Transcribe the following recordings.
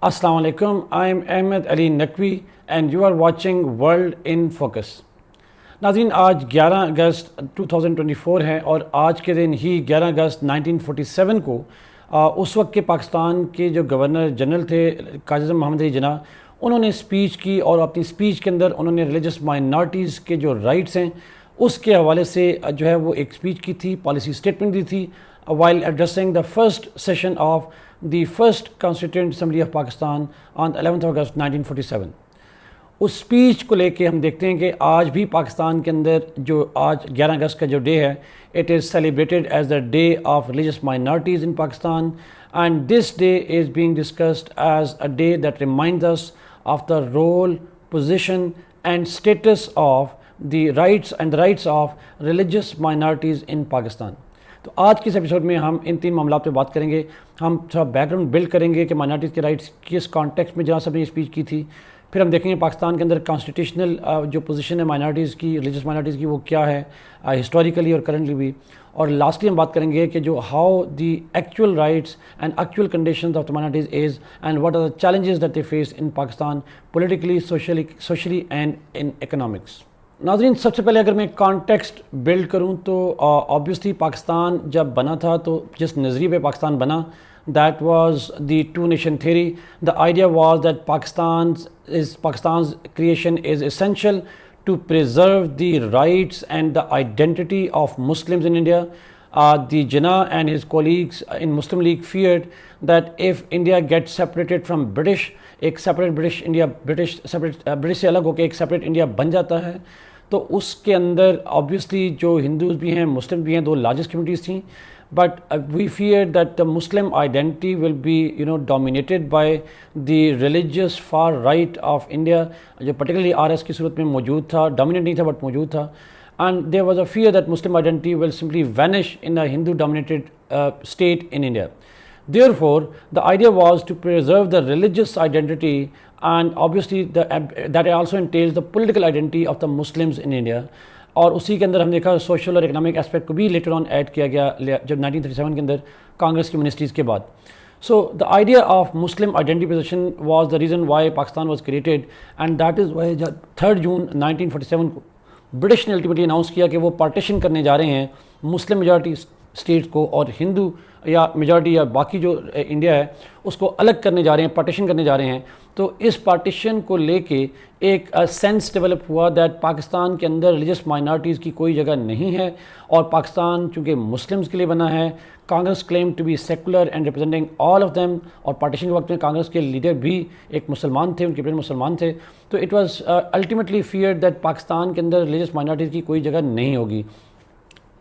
Assalamu alaikum. I am Ahmed Ali Naqvi and you are watching World in Focus. नाज़रीन, आज 11 अगस्त 2024 है और आज के दिन ही 11 अगस्त 1947 को उस वक्त के पाकिस्तान के जो गवर्नर जनरल थे काजी आज़म मोहम्मद अली जिन्ना, उन्होंने स्पीच की और अपनी स्पीच के अंदर उन्होंने रिलीजियस माइनॉरिटीज़ के जो राइट्स हैं उसके हवाले से जो है वो एक स्पीच की थी, पॉलिसी स्टेटमेंट दी थी while addressing the first session of the first Constituent Assembly of Pakistan on 11th August 1947. उस स्पीच को लेके हम देखते हैं कि आज भी पाकिस्तान के अंदर जो आज 11 अगस्त का जो डे है, it is celebrated as the day of religious minorities in Pakistan and this day is being discussed as a day that reminds us of the role, position and status of the rights of religious minorities in Pakistan. तो आज के इस episode में हम इन तीन मामलों पे बात करेंगे। हम थोड़ा बैकग्राउंड बिल्ड करेंगे कि माइनॉरिटीज़ के राइट्स किस कॉन्टेक्स्ट में जहाँ सब ने स्पीच की थी। फिर हम देखेंगे पाकिस्तान के अंदर कॉन्स्टिट्यूशनल जो पोजीशन है माइनॉरिटीज़ की, रिलीजियस माइनॉरिटीज़ की, वो क्या है हिस्टोरिकली और करंटली भी। और लास्टली हम बात करेंगे कि जो how the actual rights and actual conditions of the minorities is and what are the challenges that they face in Pakistan politically, socially and in economics. नाज़रीन, सबसे पहले अगर मैं कॉन्टेक्स्ट बिल्ड करूं तो ऑब्वियसली पाकिस्तान जब बना था तो जिस नज़रिए पे पाकिस्तान बना, that was the two nation theory. The idea was that Pakistan creation is essential to preserve the rights and the identity of Muslims in India. The Jinnah and his colleagues in Muslim League feared that if India gets separated from British, एक separate British India, British से अलग होकर एक separate India बन जाता है, तो उसके अंदर ऑब्वियसली जो हिंदूज भी हैं, मुस्लिम भी हैं, दो लार्जेस्ट कम्युनिटीज़ थी। But we fear that the Muslim identity will be dominated by the religious far right of India, जो पर्टिकुलरली RS की सूरत में मौजूद था, डोमिनेट नहीं था बट मौजूद था। And there was a fear that Muslim identity will simply vanish in a Hindu-dominated state in India. Therefore, the idea was to preserve the religious identity and obviously that also entails the political identity of the Muslims in India. और उसी के अंदर हम देखा social और economic aspect को भी later on add किया गया जब 1937 के अंदर कांग्रेस की मिनिस्ट्रीज़ के बाद। So the idea of Muslim identity possession was the reason why Pakistan was created, and that is why 3rd June 1947 को ब्रिटिश ने अल्टीमेटली अनाउंस किया कि वो पार्टीशन करने जा रहे हैं मुस्लिम मेजॉरिटी स्टेट्स को और हिंदू या मेजॉरिटी या बाकी जो इंडिया है उसको अलग करने जा रहे हैं, पार्टीशन करने जा रहे हैं। तो इस पार्टीशन को लेके एक सेंस डेवलप हुआ दैट पाकिस्तान के अंदर रिलीजियस माइनॉरिटीज़ की कोई जगह नहीं है और पाकिस्तान चूँकि मुस्लिम्स के लिए बना है। Congress claim to be secular and representing all of them, और पार्टीशन के वक्त में कांग्रेस के लीडर भी एक मुसलमान थे, उनके प्रेसिडेंट मुसलमान थे। तो it was ultimately fear that Pakistan के अंदर रिलीजियस माइनॉरिटीज़ की कोई जगह नहीं होगी।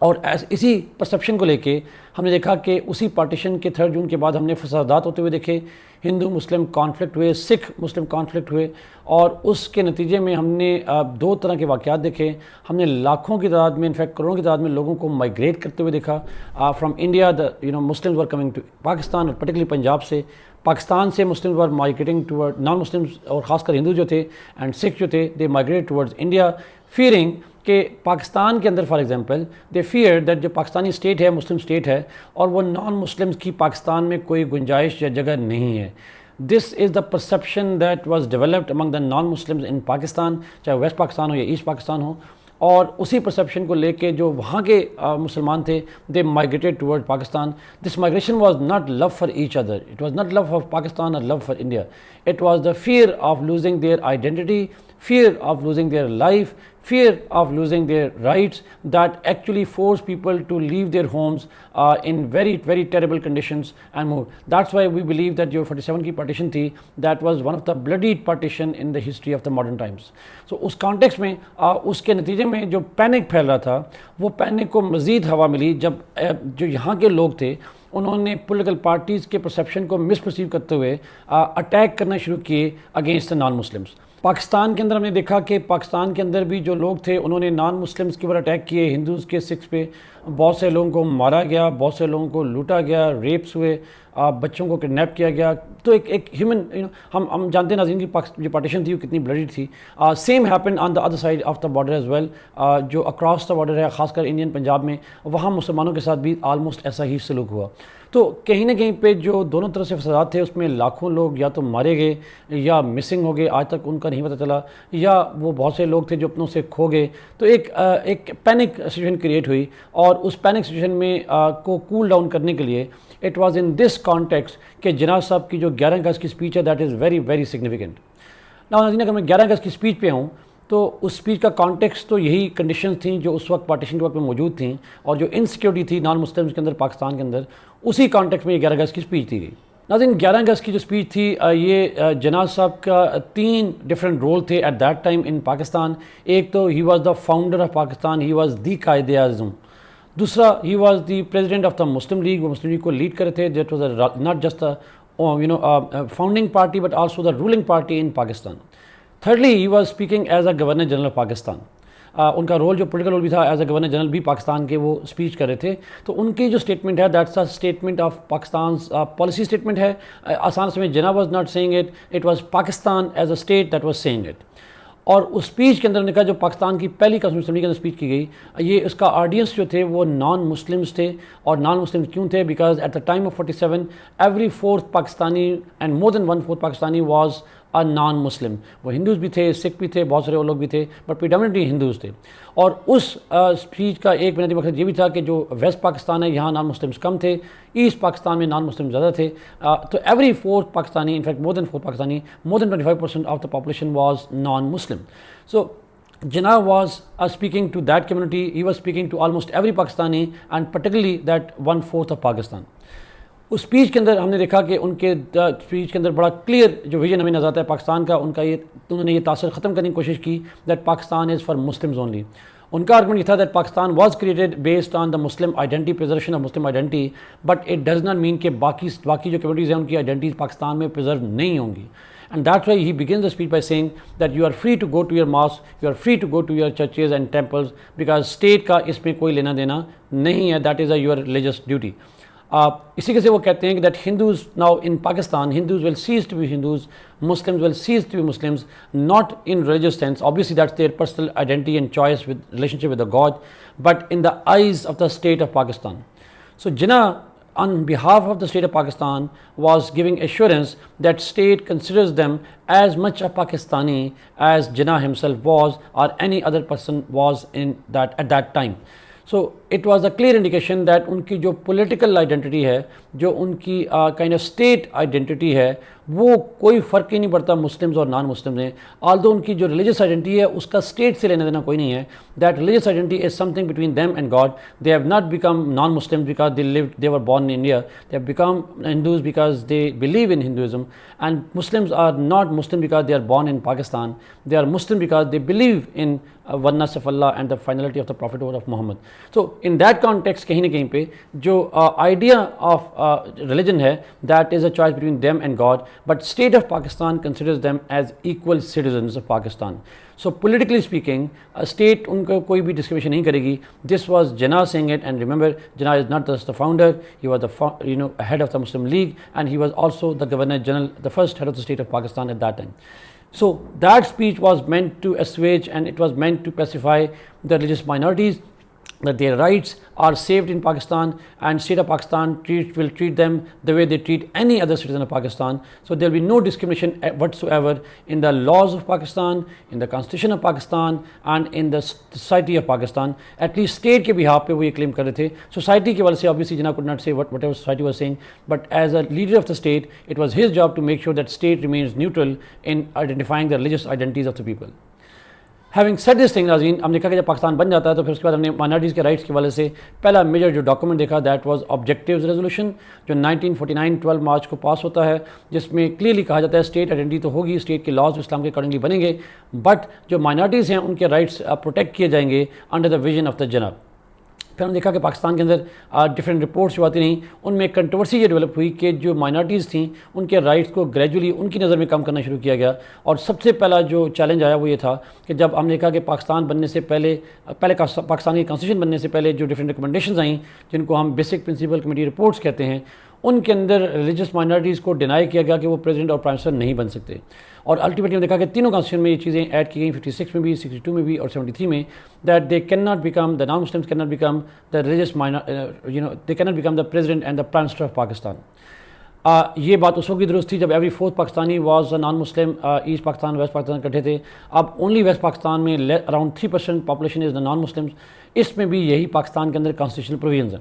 और इसी परसेप्शन को लेके हमने देखा कि उसी पार्टीशन के 3rd जून के बाद हमने फसादात होते हुए देखे, हिंदू मुस्लिम कॉन्फ्लिक्ट हुए, सिख मुस्लिम कॉन्फ्लिक्ट हुए, और उसके नतीजे में हमने दो तरह के वाक़यात देखे। हमने लाखों की तादाद में, इनफैक्ट करोड़ों की तादाद में लोगों को माइग्रेट करते हुए देखा from India. Muslims were coming to Pakistan, और पर्टिकुलरली पंजाब से, पाकिस्तान से Muslims were migrating toward non Muslims और ख़ासकर हिंदू जो थे एंड सिख जो थे, they migrate towards India fearing कि पाकिस्तान के अंदर for example they fear that जो पाकिस्तानी स्टेट है मुस्लिम स्टेट है और वो नॉन मुस्लिम्स की पाकिस्तान में कोई गुंजाइश या जगह नहीं है। This is the perception that was developed among the non Muslims in Pakistan, चाहे वेस्ट पाकिस्तान हो या ईस्ट पाकिस्तान हो। और उसी परसेप्शन को लेके जो वहाँ के मुसलमान थे, they migrated toward Pakistan. This migration was not love for each other, it was not love for Pakistan और love for India, it was the fear of losing their identity, fear of losing their life, fear of losing their rights that actually force people to leave their homes in very terrible conditions and move. That's why we believe that जो 47 की partition थी, that was one of the bloodied partition in the history of the modern times. So उस context में उसके नतीजे में जो panic फैल रहा था, वो पैनिक को मज़ीद हवा मिली जब जो यहाँ के लोग थे उन्होंने पॉलिटिकल पार्टीज़ के परसेप्शन को मिसपर्सीव करते हुए अटैक करना शुरू किए against the non Muslims. Pakistan के अंदर हमने देखा कि पाकिस्तान के अंदर भी जो लोग थे उन्होंने नॉन मुस्लिम्स के ऊपर अटैक किए, हिंदूज़ के, सिख्स पे बहुत से लोगों को मारा गया, बहुत से लोगों को लूटा गया, रेप्स हुए, बच्चों को किडनैप किया गया। तो एक ह्यूमन हम जानते हैं नाज़रीन की जो पार्टीशन थी वो कितनी ब्लडी थी। Same happened on the other side of the border as well, जो अक्रॉस द बॉर्डर है ख़ासकर इंडियन पंजाब में, वहाँ मुसलमानों के साथ भी आलमोस्ट ऐसा ही सलूक हुआ। तो कहीं ना कहीं पे जो दोनों तरफ से फसादात थे उसमें लाखों लोग या तो मारे गए या मिसिंग हो गए, आज तक उनका नहीं पता चला, या वो बहुत से लोग थे जो अपनों से खो गए। तो एक पैनिक सिचुएशन क्रिएट हुई, और उस पैनिक सिचुएशन में को कूल डाउन करने के लिए it was in this context कि जिन्ना साहब की जो 11 अगस्त की स्पीच है that is very very significant. नाज़रीन अगर मैं 11 अगस्त की स्पीच पे हूँ तो उस स्पीच का कॉन्टेक्स्ट तो यही कंडीशंस थी जो उस वक्त पार्टीशन के वक्त में मौजूद थी, और जो इनसिक्योरिटी थी नॉन मुस्लिम्स के अंदर पाकिस्तान के अंदर, उसी कॉन्टेक्स्ट में ये 11 अगस्त की स्पीच दी गई। नाज़रीन 11 अगस्त की जो स्पीच थी ये जनाब साहब का 3 डिफरेंट रोल थे at that time in Pakistan. एक तो he was the founder of Pakistan, he was the कायदे आज़म। दूसरा he was the president of the Muslim league, वो मुस्लिम लीग को लीड करे थे। That was not just founding party but also the ruling party in Pakistan. Thirdly, he was speaking as a governor general of Pakistan. उनका role जो political role भी था as a governor general भी पाकिस्तान के वो स्पीच कर रहे थे। तो उनकी जो स्टेटमेंट है that's a statement of Pakistan policy statement है। आसान से में Jinnah was not saying it, it was Pakistan as a state that was saying it. और उस स्पीच के अंदर उन्होंने कहा जो पाकिस्तान की पहली कौमी असम्बली के अंदर स्पीच की गई, ये उसका ऑडियंस जो थे वो नॉन मुस्लिम्स थे। और नॉन मुस्लिम्स क्यों थे? Because at the time of 47 every fourth Pakistani and more than 1/4 Pakistani was a non Muslim. वो हिंदूज़ भी थे, सिख भी थे, बहुत सारे और लोग भी थे, बट प्रीडोमिनेटली हिंदूज़ थे। और उस स्पीच का एक बुनियादी मकसद ये भी था कि जो वेस्ट पाकिस्तान है यहाँ नॉन मुस्लिम्स कम थे, ईस्ट पाकिस्तान में नॉन मुस्लिम ज़्यादा थे। तो every fourth Pakistani, in fact more than 4 Pakistani, more than 25% of the population was non Muslim. So Jinnah was speaking to that community. He was speaking to almost every Pakistani and particularly that 1/4 of Pakistan. उस speech के अंदर हमने देखा कि उनके speech के अंदर बड़ा क्लियर जो विजन हमें नजर आता है पाकिस्तान का, उनका ये उन्होंने ये तासर ख़त्म करने की कोशिश की that Pakistan is for Muslims only. उनका आर्गुमेंट ये था that Pakistan was created based on the Muslim identity, preservation of Muslim identity, but it does not mean कि बाकी जो कम्युनिटीज़ हैं उनकी आइडेंटिटीज पाकिस्तान में प्रिजर्व नहीं होंगी। And that's why he begins the speech by saying that you are free to go to your mosque, you are free to go to your churches and temples because state का इसमें कोई लेना देना नहीं है, that is your religious duty. इसी के से वो कहते हैं कि that Hindus now in Pakistan, Hindus will cease to be Hindus, Muslims will cease to be Muslims, not in religious sense, obviously that's their personal identity and choice with relationship with the God, but in the eyes of the state of Pakistan. So Jinnah on behalf of the state of Pakistan was giving assurance that state considers them as much a Pakistani as Jinnah himself was or any other person was in that at that time. So it was a clear indication that उनकी जो political identity है, जो उनकी kind of state identity है, वो कोई फ़र्क ही नहीं पड़ता मुस्लिम्स और नॉन मुस्लिम्स में। आल्दो उनकी जो रिलीजियस आइडेंटिटी है उसका स्टेट से लेना देना कोई नहीं है। That religious identity is something between them and God. They have not become non Muslims because they were born in India, they have become Hindus because they believe in Hinduism, and Muslims are not Muslim because they are born in Pakistan, they are Muslim because they believe in oneness of Allah and the finality of the prophet of Muhammad. So in that context कहीं ना कहीं पे जो idea of religion है that is a choice between them and God, but state of Pakistan considers them as equal citizens of Pakistan. So politically speaking, a state उनको कोई भी discrimination नहीं करेगी. This was Jinnah saying it, and remember Jinnah is not just the founder, he was the head of the Muslim League, and he was also the Governor General, the first head of the state of Pakistan at that time. So that speech was meant to assuage and it was meant to pacify the religious minorities, that their rights are saved in Pakistan and state of Pakistan will treat them the way they treat any other citizen of Pakistan. So there will be no discrimination whatsoever in the laws of Pakistan, in the constitution of Pakistan and in the society of Pakistan. At least state के behalf पे वो ये claim कर रहे थे। Society के वाले से obviously Jinnah could not say whatever society was saying, but as a leader of the state, it was his job to make sure that state remains neutral in identifying the religious identities of the people. Having said this thing नाज़रीन, हमने कहा कि जब पाकिस्तान बन जाता है तो फिर उसके बाद हमने माइनॉरिटीज़ के राइट्स के वाले से पहला मेजर जो डॉक्यूमेंट देखा दैट वाज ऑब्जेक्टिव्स रेजोल्यूशन, जो 1949 12 मार्च को पास होता है, जिसमें क्लियरली कहा जाता है स्टेट आइडेंटिटी तो होगी, स्टेट के लॉज इस्लाम के अकॉर्डिंगली बनेंगे, बट जो माइनॉरिटीज़ हैं उनके राइट्स प्रोटेक्ट किए जाएंगे under the vision of the जनाब। फिर हमने देखा कि पाकिस्तान के अंदर डिफरेंट रिपोर्ट्स जो आती रहीं उनमें एक कंट्रोवर्सी ये डेवलप हुई कि जो माइनॉरिटीज़ थी उनके राइट्स को ग्रेजुअली उनकी नज़र में कम करना शुरू किया गया। और सबसे पहला जो चैलेंज आया वो ये था कि जब हमने देखा कि पाकिस्तान बनने से पहले पाकिस्तान की कॉन्स्टिट्यूशन बनने से पहले जो डिफरेंट रिकमेंडेशंस आई जिनको हम बेसिक प्रिंसिपल कमेटी रिपोर्ट्स कहते हैं, उनके अंदर रिलीजियस माइनॉरिटीज़ को डिनाई किया गया कि वो प्रेसिडेंट और प्राइम मिनिस्टर नहीं बन सकते। और अल्टीमेटली देखा कि तीनों कॉन्स्टिट्यूशन में ये चीज़ें ऐड की गई, 56 में भी, 62 में भी और 73 में, that they can not become, the non Muslims can not become the religious they can not become the president and the prime minister of Pakistan. ये बात उस वक्त की दुरुस्त थी जब every fourth Pakistani was non Muslim, East Pakistan West Pakistan इकट्ठे थे। अब ओनली वेस्ट पाकिस्तान में around 3% population is the non Muslims. इसमें भी यही पाकिस्तान के अंदर कॉन्स्टिट्यूशनल प्रोविजंस हैं।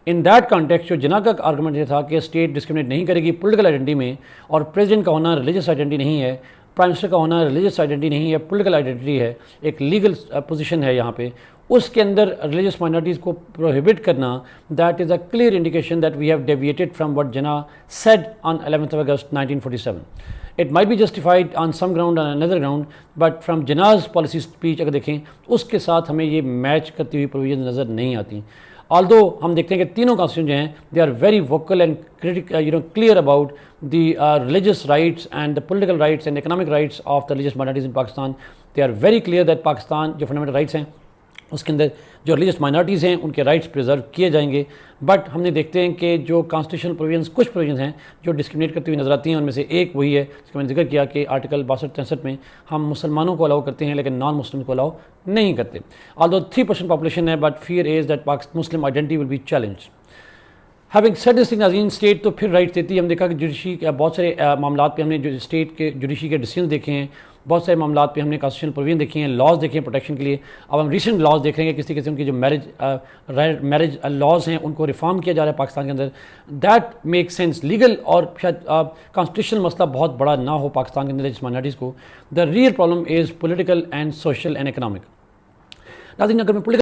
इन दैट कॉन्टेक्स्ट जो जिना का आर्गूमेंट ये था कि स्टेट डिस्क्रिमिनेट नहीं करेगी पॉलिटिकल आइडेंटिटी में, और प्रेसिडेंट का होना रिलीजियस आइडेंटिटी नहीं है, प्राइम मिनिस्टर का होना रिलीजियस आइडेंटिटी नहीं है, पॉलिटिकल आइडेंटिटी है, एक लीगल पोजीशन है यहाँ पे, उसके अंदर रिलीजियस माइनॉरिटीज़ को प्रोहिबिट करना, that is a clear indication that we have deviated from what Jinnah said on 11th of August 1947. It might be justified on some ground, on another ground, but from Jinnah's policy speech अगर देखें उसके साथ हमें ये match करती हुई provision नज़र नहीं आती। ऑल्दो हम देखते हैं कि तीनों कॉन्स्टिट्यूशन जो हैं they are very vocal and clear about the religious rights and the political rights and economic rights of the religious minorities in Pakistan. They are very clear that Pakistan जो फंडामेंटल राइट्स हैं उसके अंदर जो रिलीजियस माइनॉरिटीज़ हैं उनके rights preserve किए जाएंगे। But हमने देखते हैं कि जो कॉन्स्टिट्यूशनल प्रोविजंस, कुछ प्रोविजंस हैं जो डिस्क्रिमिनेट करती हुई नजर आती हैं। उनमें से एक वही है जिसका मैंने जिक्र किया कि आर्टिकल 62-63 में हम मुसलमानों को अलाउ करते हैं लेकिन नॉन मुस्लिम को अलाउ नहीं करते। ऑल्दो 3% पॉपुलेशन है, but fear is that Muslim identity will B challenge. Having said this thing, नाज़रीन, स्टेट तो फिर राइट्स देती है। हम देखा कि जुडिशरी के बहुत सारे मामला पे हमने जो स्टेट के जुडिशरी के डिसीजन देखे हैं, बहुत सारे मामला पे हमने कॉन्स्टिट्यूशनल प्रोविजन देखी हैं, लॉज देखे हैं प्रोटेक्शन के लिए। अब हम रिसेंट लॉज देख रहे हैं कि किसी किस्म की जो मैरिज लॉज हैं उनको रिफॉर्म किया जा रहा है पाकिस्तान के अंदर। That make sense. लीगल और शायद कॉन्स्टिट्यूशनल मसला बहुत बड़ा ना हो पाकिस्तान के अंदर जिस माइनॉरिटीज़ को। The real problem is political and social and economic. नाज़रीन, अगर मैं पॉलिटिकल